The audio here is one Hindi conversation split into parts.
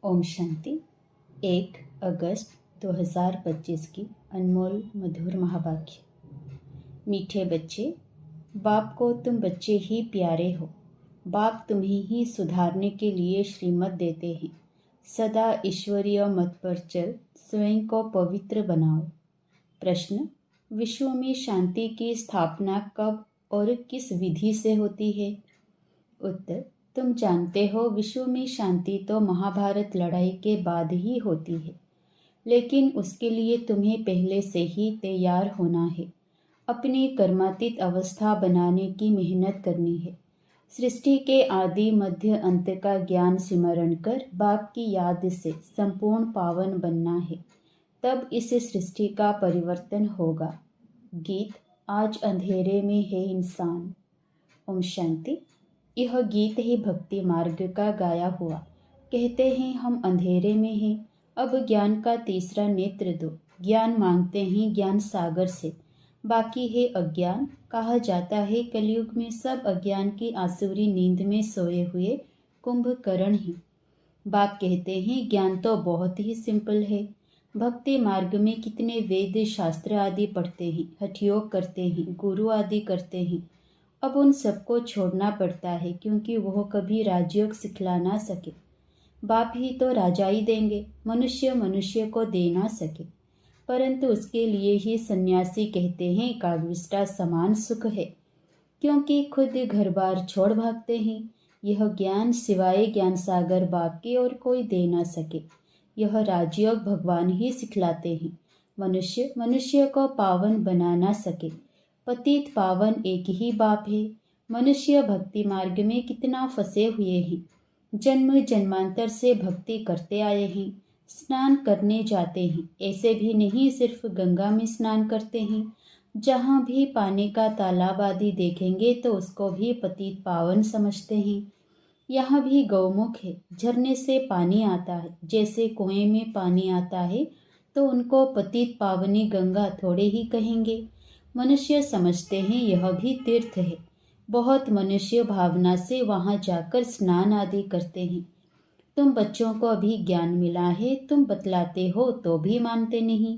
ओम शांति। 1 अगस्त 2025 की अनमोल मधुर महावाक्य। मीठे बच्चे, बाप को तुम बच्चे ही प्यारे हो। बाप तुम्हें ही सुधारने के लिए श्रीमत देते हैं। सदा ईश्वरीय मत पर चल, स्वयं को पवित्र बनाओ। प्रश्न: विश्व में शांति की स्थापना कब और किस विधि से होती है? उत्तर: तुम जानते हो, विश्व में शांति तो महाभारत लड़ाई के बाद ही होती है, लेकिन उसके लिए तुम्हें पहले से ही तैयार होना है। अपनी कर्मातीत अवस्था बनाने की मेहनत करनी है। सृष्टि के आदि मध्य अंत का ज्ञान सिमरण कर बाप की याद से संपूर्ण पावन बनना है, तब इस सृष्टि का परिवर्तन होगा। गीत: आज अंधेरे में है इंसान। ओम शांति। यह गीत है भक्ति मार्ग का गाया हुआ। कहते हैं हम अंधेरे में हैं, अब ज्ञान का तीसरा नेत्र दो। ज्ञान मांगते हैं ज्ञान सागर से, बाकी है अज्ञान। कहा जाता है कलयुग में सब अज्ञान की आसुरी नींद में सोए हुए कुंभकर्ण हैं। बाप कहते हैं ज्ञान तो बहुत ही सिंपल है। भक्ति मार्ग में कितने वेद शास्त्र आदि पढ़ते हैं, हठयोग करते हैं, गुरु आदि करते हैं। अब उन सबको छोड़ना पड़ता है, क्योंकि वह कभी राजयोग सिखला ना सके। बाप ही तो राजाई देंगे, मनुष्य को दे ना सके। परंतु उसके लिए ही सन्यासी कहते हैं कागविष्टा समान सुख है, क्योंकि खुद घर बार छोड़ भागते हैं। यह ज्ञान सिवाय ज्ञान सागर बाप की और कोई दे ना सके। यह राजयोग भगवान ही सिखलाते हैं। मनुष्य को पावन बना ना सके। पतित पावन एक ही बाप है। मनुष्य भक्ति मार्ग में कितना फंसे हुए हैं। जन्म जन्मांतर से भक्ति करते आए हैं। स्नान करने जाते हैं, ऐसे भी नहीं सिर्फ गंगा में स्नान करते हैं। जहाँ भी पानी का तालाब आदि देखेंगे तो उसको भी पतित पावन समझते हैं। यहाँ भी गौमुख है, झरने से पानी आता है। जैसे कुएं में पानी आता है तो उनको पतित पावनी गंगा थोड़े ही कहेंगे। मनुष्य समझते हैं यह भी तीर्थ है। बहुत मनुष्य भावना से वहां जाकर स्नान आदि करते हैं। तुम बच्चों को अभी ज्ञान मिला है, तुम बतलाते हो तो भी मानते नहीं।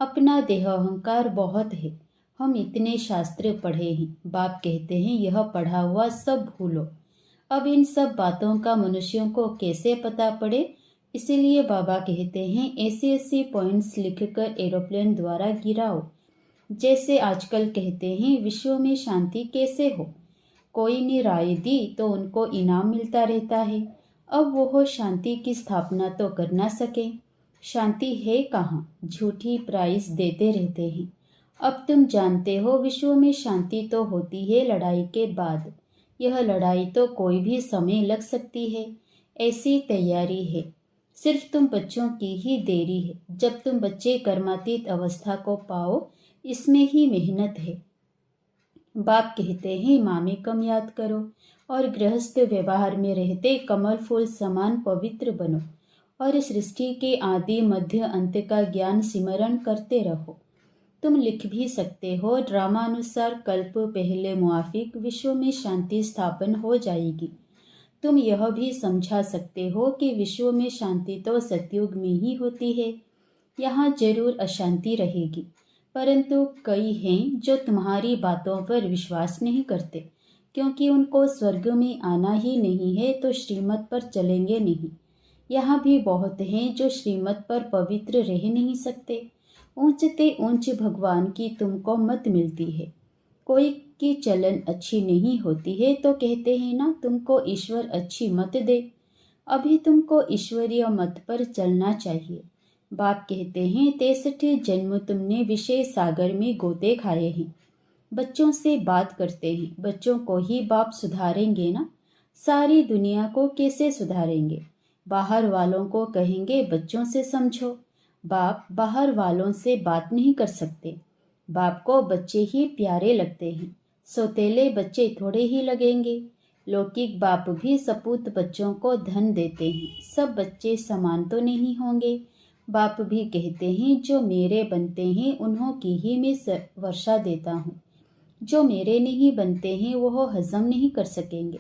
अपना देह अहंकार बहुत है। हम इतने शास्त्र पढ़े हैं, बाप कहते हैं यह पढ़ा हुआ सब भूलो। अब इन सब बातों का मनुष्यों को कैसे पता पड़े? इसीलिए बाबा कहते हैं ऐसे पॉइंट्स लिखकर एरोप्लेन द्वारा गिराओ। जैसे आजकल कहते हैं विश्व में शांति कैसे हो, कोई ने राय दी तो उनको इनाम मिलता रहता है। अब वो शांति की स्थापना तो कर ना सके। शांति है कहाँ, झूठी प्राइस देते रहते हैं। अब तुम जानते हो विश्व में शांति तो होती है लड़ाई के बाद। यह लड़ाई तो कोई भी समय लग सकती है, ऐसी तैयारी है। सिर्फ तुम बच्चों की ही देरी है। जब तुम बच्चे कर्मातीत अवस्था को पाओ, इसमें ही मेहनत है। बाप कहते हैं मामे कम याद करो और गृहस्थ व्यवहार में रहते कमल फूल समान पवित्र बनो और सृष्टि के आदि मध्य अंत का ज्ञान सिमरण करते रहो। तुम लिख भी सकते हो ड्रामानुसार कल्प पहले मुआफिक विश्व में शांति स्थापन हो जाएगी। तुम यह भी समझा सकते हो कि विश्व में शांति तो सतयुग में ही होती है। यहाँ जरूर अशांति रहेगी, परंतु कई हैं जो तुम्हारी बातों पर विश्वास नहीं करते, क्योंकि उनको स्वर्ग में आना ही नहीं है तो श्रीमत पर चलेंगे नहीं। यहाँ भी बहुत हैं जो श्रीमत पर पवित्र रह नहीं सकते। ऊंचते ऊंच भगवान की तुमको मत मिलती है। कोई की चलन अच्छी नहीं होती है तो कहते हैं ना तुमको ईश्वर अच्छी मत दे। अभी तुमको ईश्वरीय मत पर चलना चाहिए। बाप कहते हैं 63 जन्म तुमने विषय सागर में गोते खाए हैं। बच्चों से बात करते हैं, बच्चों को ही बाप सुधारेंगे ना। सारी दुनिया को कैसे सुधारेंगे? बाहर वालों को कहेंगे बच्चों से समझो। बाप बाहर वालों से बात नहीं कर सकते। बाप को बच्चे ही प्यारे लगते हैं। सौतेले बच्चे थोड़े ही लगेंगे। लौकिक बाप भी सपूत बच्चों को धन देते हैं। सब बच्चे समान तो नहीं होंगे। बाप भी कहते हैं जो मेरे बनते हैं उन्हों की ही मैं वर्षा देता हूँ। जो मेरे नहीं बनते हैं वह हजम नहीं कर सकेंगे,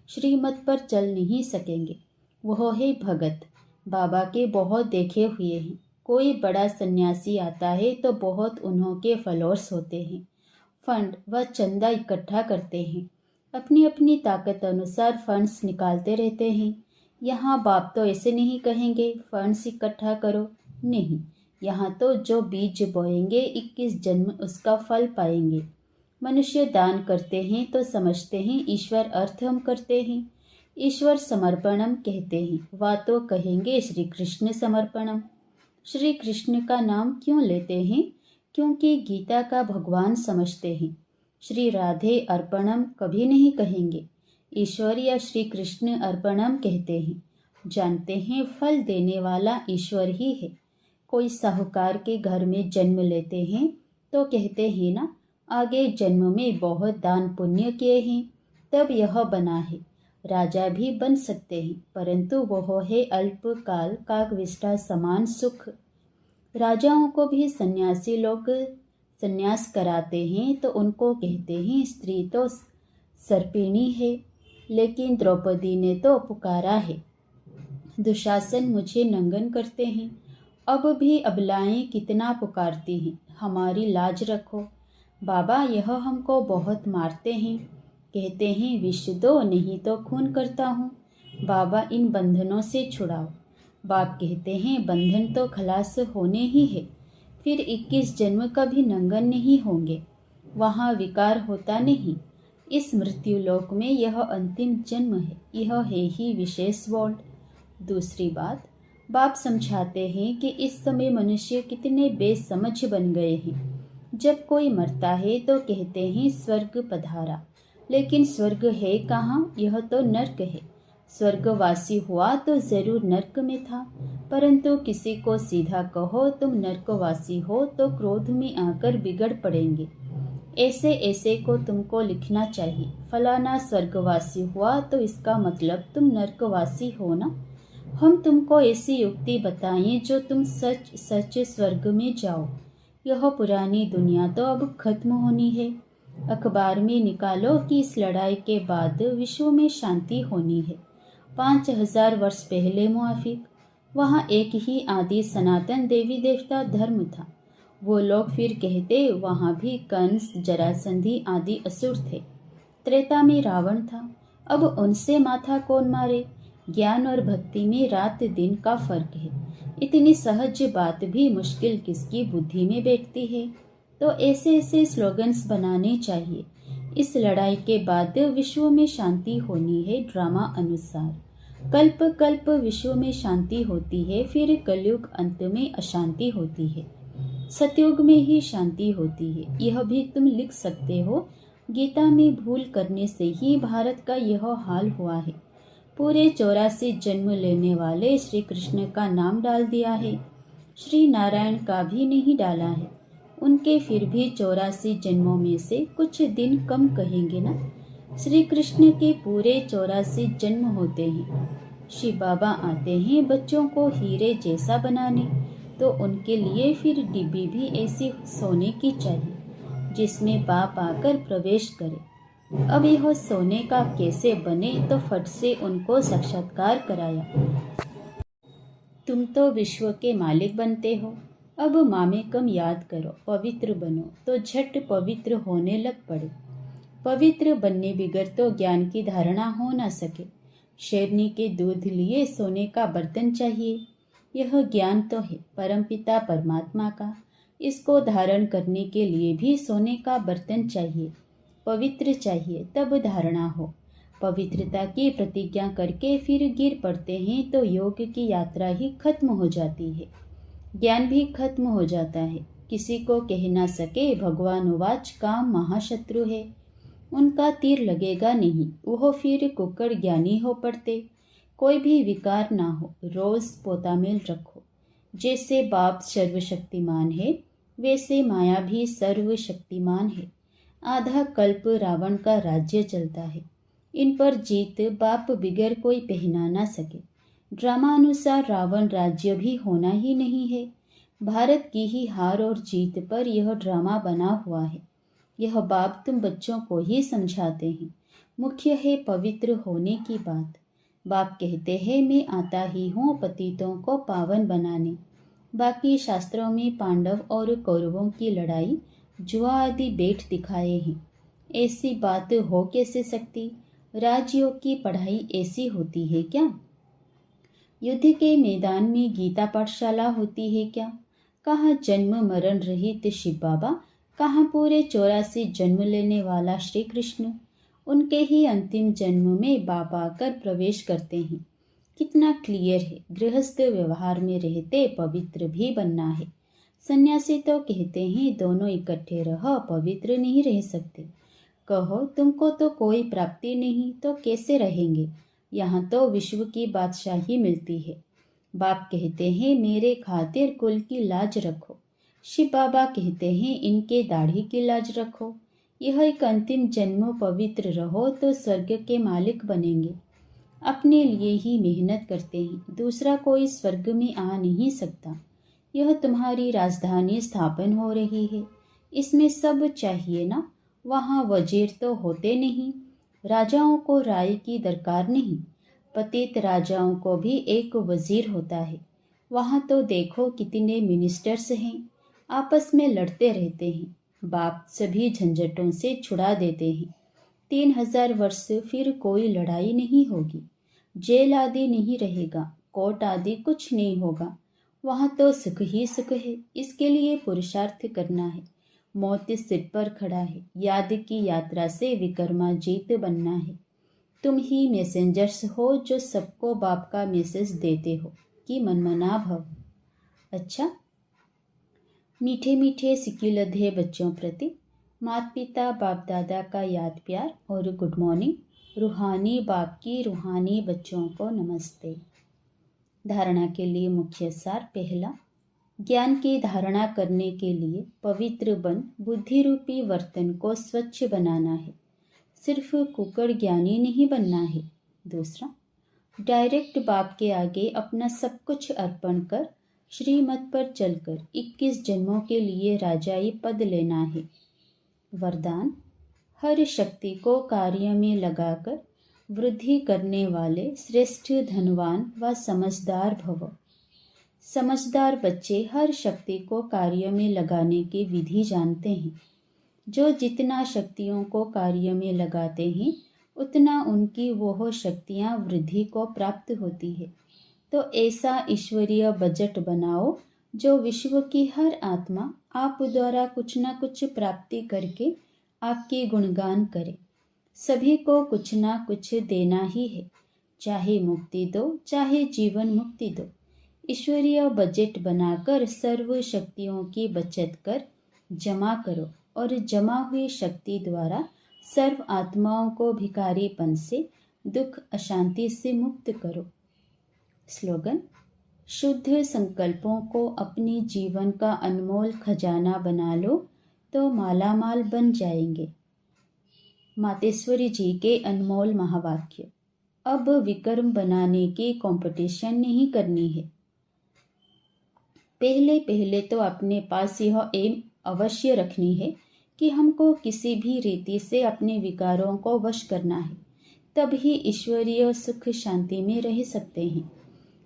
श्रीमत पर चल नहीं सकेंगे। वह है भगत। बाबा के बहुत देखे हुए हैं। कोई बड़ा सन्यासी आता है तो बहुत उन्हों के फॉलोअर्स होते हैं। फंड व चंदा इकट्ठा करते हैं। अपनी अपनी ताकत अनुसार फंड्स निकालते रहते हैं। यहाँ बाप तो ऐसे नहीं कहेंगे फंड्स इकट्ठा करो, नहीं। यहाँ तो जो बीज बोएंगे 21 जन्म उसका फल पाएंगे। मनुष्य दान करते हैं तो समझते हैं ईश्वर अर्थ हम करते हैं। ईश्वर समर्पणम कहते हैं, वा तो कहेंगे श्री कृष्ण समर्पणम। श्री कृष्ण का नाम क्यों लेते हैं? क्योंकि गीता का भगवान समझते हैं। श्री राधे अर्पणम कभी नहीं कहेंगे, ईश्वर या श्री कृष्ण अर्पणम कहते हैं। जानते हैं फल देने वाला ईश्वर ही है। कोई साहूकार के घर में जन्म लेते हैं तो कहते हैं ना, आगे जन्म में बहुत दान पुण्य किए हैं तब यह बना है। राजा भी बन सकते हैं, परंतु वह है अल्पकाल काकविष्टा समान सुख। राजाओं को भी सन्यासी लोग सन्यास कराते हैं तो उनको कहते हैं स्त्री तो सर्पिणी है, लेकिन द्रौपदी ने तो पुकारा है, दुशासन मुझे नंगन करते हैं। अब भी अबलाएं कितना पुकारती हैं, हमारी लाज रखो। बाबा यह हमको बहुत मारते हैं, कहते हैं विष दो नहीं तो खून करता हूँ। बाबा इन बंधनों से छुड़ाओ। बाप कहते हैं बंधन तो खलास होने ही है, फिर 21 जन्म कभी नंगन नहीं होंगे, वहाँ विकार होता नहीं। इस मृत्यु लोक में यह अंतिम जन्म है, यह है ही विशेष वर्ल्ड। दूसरी बात, बाप समझाते हैं कि इस समय मनुष्य कितने बेसमझ बन गए हैं। जब कोई मरता है तो कहते हैं स्वर्ग पधारा, लेकिन स्वर्ग है कहाँ? यह तो नर्क है। स्वर्गवासी हुआ तो जरूर नर्क में था, परंतु किसी को सीधा कहो तुम नर्कवासी हो तो क्रोध में आकर बिगड़ पड़ेंगे। ऐसे ऐसे को तुमको लिखना चाहिए, फलाना स्वर्गवासी हुआ तो इसका मतलब तुम नर्कवासी हो ना। हम तुमको ऐसी युक्ति बताएं जो तुम सच सच स्वर्ग में जाओ। यह पुरानी दुनिया तो अब खत्म होनी है। अखबार में निकालो कि इस लड़ाई के बाद विश्व में शांति होनी है। 5000 वर्ष पहले मुआफिक वहाँ एक ही आदि सनातन देवी देवता धर्म था। वो लोग फिर कहते वहाँ भी कंस जरासंधी आदि असुर थे। त्रेता में रावण था, अब उनसे माथा कौन मारे। ज्ञान और भक्ति में रात दिन का फर्क है। इतनी सहज बात भी मुश्किल किसकी बुद्धि में बैठती है। तो ऐसे ऐसे स्लोगन्स बनाने चाहिए। इस लड़ाई के बाद विश्व में शांति होनी है ड्रामा अनुसार। कल्प कल्प विश्व में शांति होती है, फिर कलयुग अंत में अशांति होती है। सतयुग में ही शांति होती है, यह भी तुम लिख सकते हो। गीता में भूल करने से ही भारत का यह हाल हुआ है। पूरे 84 जन्म लेने वाले श्री कृष्ण का नाम डाल दिया है, श्री नारायण का भी नहीं डाला है। उनके फिर भी 84 जन्मों में से कुछ दिन कम कहेंगे ना। श्री कृष्ण के पूरे 84 जन्म होते हैं। शिव बाबा आते हैं बच्चों को हीरे जैसा बनाने, तो उनके लिए फिर डिब्बी भी ऐसी सोने की चाहिए जिसमें बाप आकर प्रवेश करे। अब यह सोने का कैसे बने, तो फट से उनको साक्षात्कार कराया। तुम तो विश्व के मालिक बनते हो, अब मामे कम याद करो, पवित्र बनो। तो झट पवित्र होने लग पड़े। पवित्र बनने बिगर तो ज्ञान की धारणा हो न सके। शेरनी के दूध लिए सोने का बर्तन चाहिए। यह ज्ञान तो है परमपिता परमात्मा का, इसको धारण करने के लिए भी सोने का बर्तन चाहिए। पवित्र चाहिए तब धारणा हो। पवित्रता की प्रतिज्ञा करके फिर गिर पड़ते हैं तो योग की यात्रा ही खत्म हो जाती है, ज्ञान भी खत्म हो जाता है। किसी को कह ना सके भगवान उवाच काम महाशत्रु है, उनका तीर लगेगा नहीं, वह फिर कुकड़ ज्ञानी हो पड़ते। कोई भी विकार ना हो, रोज पोतामेल रखो। जैसे बाप सर्वशक्तिमान है, वैसे माया भी सर्वशक्तिमान है। आधा कल्प रावण का राज्य चलता है, इन पर जीत बाप बिगर कोई पहना ना सके। ड्रामा अनुसार रावण राज्य भी होना ही नहीं है। भारत की ही हार और जीत पर यह ड्रामा बना हुआ है। यह बाप तुम बच्चों को ही समझाते हैं। मुख्य है पवित्र होने की बात। बाप कहते हैं मैं आता ही हूँ पतितों को पावन बनाने। बाकी शास्त्रों में पांडव और कौरवों की लड़ाई जुआ आदि बेट दिखाए हैं। ऐसी बात हो कैसे सकती? राजयोग की पढ़ाई ऐसी होती है क्या? युद्ध के मैदान में गीता पाठशाला होती है क्या? कहाँ जन्म मरण रहित शिव बाबा, कहाँ पूरे 84 जन्म लेने वाला श्री कृष्ण। उनके ही अंतिम जन्म में बाबा आकर प्रवेश करते हैं। कितना क्लियर है, गृहस्थ व्यवहार में रहते पवित्र भी बनना है। सन्यासी तो कहते हैं दोनों इकट्ठे रहो, पवित्र नहीं रह सकते। कहो तुमको तो कोई प्राप्ति नहीं तो कैसे रहेंगे? यहाँ तो विश्व की बादशाही मिलती है। बाप कहते हैं मेरे खातिर कुल की लाज रखो। शिव बाबा कहते हैं इनके दाढ़ी की लाज रखो। यह एक अंतिम जन्म पवित्र रहो तो स्वर्ग के मालिक बनेंगे। अपने लिए ही मेहनत करते हैं, दूसरा कोई स्वर्ग में आ नहीं सकता। यह तुम्हारी राजधानी स्थापन हो रही है, इसमें सब चाहिए ना। वहाँ वजीर तो होते नहीं, राजाओं को राय की दरकार नहीं। पतित राजाओं को भी एक वजीर होता है। वहाँ तो देखो कितने मिनिस्टर्स हैं, आपस में लड़ते रहते हैं। बाप सभी झंझटों से छुड़ा देते हैं। 3000 वर्ष फिर कोई लड़ाई नहीं होगी, जेल आदि नहीं रहेगा, कोर्ट आदि कुछ नहीं होगा। वहाँ तो सुख ही सुख है। इसके लिए पुरुषार्थ करना है। मौत सिर पर खड़ा है। याद की यात्रा से विक्रमाजीत बनना है। तुम ही मैसेंजर्स हो जो सबको बाप का मैसेज देते हो कि मनमना भव। अच्छा, मीठे मीठे सिक्युलधे बच्चों प्रति माता पिता बाप दादा का याद प्यार और गुड मॉर्निंग। रूहानी बाप की रूहानी बच्चों को नमस्ते। धारणा के लिए मुख्य सार। पहला, ज्ञान की धारणा करने के लिए पवित्र बन बुद्धि रूपी वर्तन को स्वच्छ बनाना है। सिर्फ कुकड़ ज्ञानी नहीं बनना है। दूसरा, डायरेक्ट बाप के आगे अपना सब कुछ अर्पण कर श्रीमत पर चलकर 21 जन्मों के लिए राजाई पद लेना है। वरदान, हर शक्ति को कार्य में लगाकर वृद्धि करने वाले श्रेष्ठ धनवान व समझदार भव। समझदार बच्चे हर शक्ति को कार्य में लगाने की विधि जानते हैं। जो जितना शक्तियों को कार्य में लगाते हैं उतना उनकी वह शक्तियाँ वृद्धि को प्राप्त होती है। तो ऐसा ईश्वरीय बजट बनाओ जो विश्व की हर आत्मा आप द्वारा कुछ न कुछ प्राप्ति करके आपके गुणगान करे। सभी को कुछ ना कुछ देना ही है, चाहे मुक्ति दो चाहे जीवन मुक्ति दो। ईश्वरीय बजट बनाकर सर्व शक्तियों की बचत कर जमा करो और जमा हुई शक्ति द्वारा सर्व आत्माओं को भिखारीपन से, दुख अशांति से मुक्त करो। स्लोगन, शुद्ध संकल्पों को अपने जीवन का अनमोल खजाना बना लो तो मालामाल बन जाएंगे। मातेश्वरी जी के अनमोल महावाक्य। अब विक्रम बनाने की कंपटीशन नहीं करनी है। पहले पहले तो अपने पास यह एम अवश्य रखनी है कि हमको किसी भी रीति से अपने विकारों को वश करना है, तब ही ईश्वरीय सुख शांति में रह सकते हैं।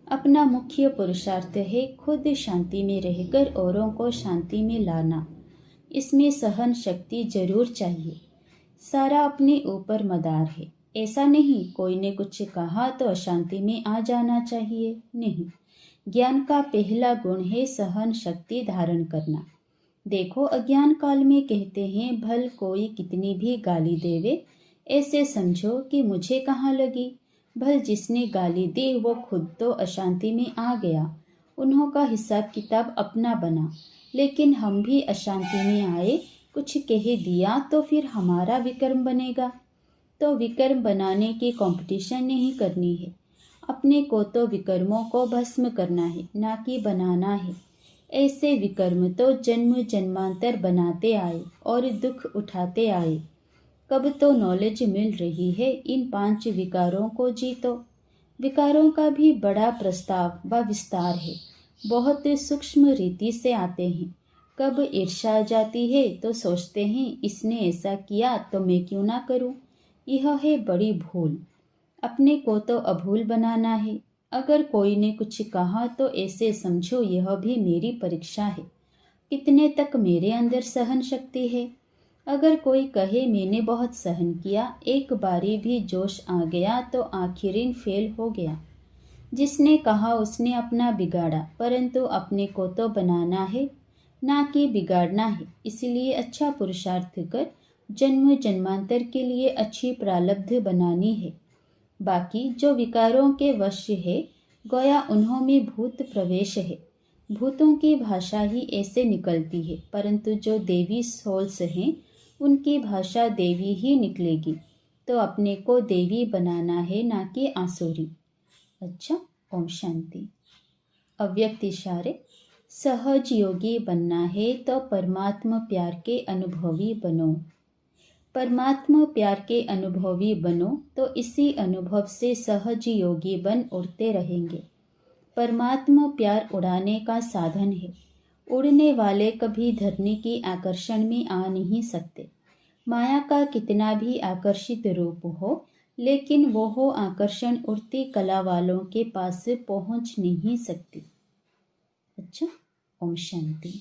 अपना मुख्य पुरुषार्थ है खुद शांति में रहकर औरों को शांति में लाना। इसमें सहन शक्ति जरूर चाहिए। सारा अपने ऊपर मदार है। ऐसा नहीं कोई ने कुछ कहा तो अशांति में आ जाना चाहिए, नहीं। ज्ञान का पहला गुण है सहन शक्ति धारण करना। देखो, अज्ञान काल में कहते हैं भल कोई कितनी भी गाली देवे, ऐसे समझो कि मुझे कहाँ लगी। भल जिसने गाली दी वो खुद तो अशांति में आ गया, उन्हों का हिसाब किताब अपना बना। लेकिन हम भी अशांति में आए, कुछ कह दिया तो फिर हमारा विक्रम बनेगा। तो विक्रम बनाने की कंपटीशन नहीं करनी है। अपने को तो विक्रमों को भस्म करना है, ना कि बनाना है। ऐसे विक्रम तो जन्म जन्मांतर बनाते आए और दुख उठाते आए। कब तो नॉलेज मिल रही है इन 5 विकारों को जीतो। विकारों का भी बड़ा प्रस्ताव व विस्तार है, बहुत सूक्ष्म रीति से आते हैं। कब ईर्ष्या आ जाती है तो सोचते हैं इसने ऐसा किया तो मैं क्यों ना करूं। यह है बड़ी भूल। अपने को तो अभूल बनाना है। अगर कोई ने कुछ कहा तो ऐसे समझो यह भी मेरी परीक्षा है, कितने तक मेरे अंदर सहन शक्ति है। अगर कोई कहे मैंने बहुत सहन किया, एक बारी भी जोश आ गया तो आखिरिन फेल हो गया। जिसने कहा उसने अपना बिगाड़ा, परंतु अपने को तो बनाना है, ना कि बिगाड़ना है। इसलिए अच्छा पुरुषार्थ कर जन्म जन्मांतर के लिए अच्छी प्रारब्ध बनानी है। बाकी जो विकारों के वश है, गोया उन्हों में भूत प्रवेश है। भूतों की भाषा ही ऐसे निकलती है, परंतु जो देवी सोल्स हैं उनकी भाषा देवी ही निकलेगी। तो अपने को देवी बनाना है, ना कि आसुरी। अच्छा, ओम शांति। अव्यक्त इशारे। सहज योगी बनना है तो परमात्मा प्यार के अनुभवी बनो। परमात्मा प्यार के अनुभवी बनो तो इसी अनुभव से सहज योगी बन उड़ते रहेंगे। परमात्मा प्यार उड़ाने का साधन है। उड़ने वाले कभी धरनी की आकर्षण में आ नहीं सकते। माया का कितना भी आकर्षित रूप हो, लेकिन वो आकर्षण उड़ती कला वालों के पास पहुंच नहीं सकती। अच्छा, ओम शांति।